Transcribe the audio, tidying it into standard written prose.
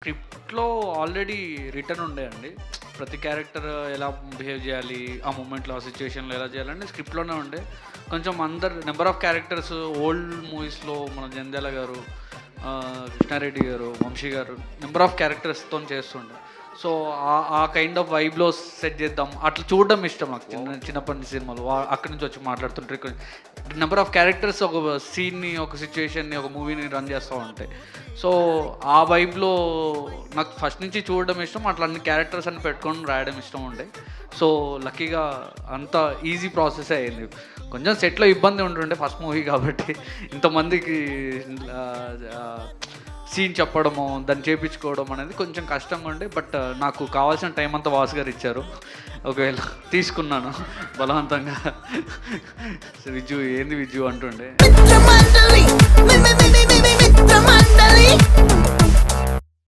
స్క్రిప్ట్లో already return ఉండే అండి. ప్రతి క్యారెక్టర్ ఎలా బిహేవ్ చేయాలి, ఆ మూమెంట్లో ఆ సిచ్యువేషన్లో ఎలా చేయాలంటే స్క్రిప్ట్లోనే ఉండే. కొంచెం నెంబర్ ఆఫ్ క్యారెక్టర్స్ ఓల్డ్ మూవీస్లో మన జంధ్యాల గారు, కృష్ణారెడ్డి గారు, వంశీ గారు నెంబర్ ఆఫ్ క్యారెక్టర్స్తో చేస్తుండే. సో ఆ కైండ్ ఆఫ్ వైబ్లో సెట్ చేద్దాం అట్లా చూడడం ఇష్టం నాకు. చిన్నప్పటి నుంచి సినిమాలు అక్కడి నుంచి వచ్చి మాట్లాడుతుంటారు. నెంబర్ ఆఫ్ క్యారెక్టర్స్ ఒక సీన్ని, ఒక సిచ్యువేషన్ని, ఒక మూవీని రన్ చేస్తూ ఉంటాయి. సో ఆ వైబ్లో నాకు ఫస్ట్ నుంచి చూడడం ఇష్టం. అట్లా అన్ని క్యారెక్టర్స్ అని పెట్టుకొని రాయడం ఇష్టం ఉండే. సో లక్కీగా అంత ఈజీ ప్రాసెస్ అయ్యింది. కొంచెం సెట్లో ఇబ్బంది ఉంటుండే ఫస్ట్ మూవీ కాబట్టి, ఇంతమందికి సీన్ చెప్పడము, దాన్ని చేయించుకోవడం అనేది కొంచెం కష్టంగా ఉండే. బట్ నాకు కావాల్సిన టైం అంతా వాసు గారు ఇచ్చారు. ఒకవేళ తీసుకున్నాను బలవంతంగా. విజ్జు ఏంది విజ్జు అంటుండే.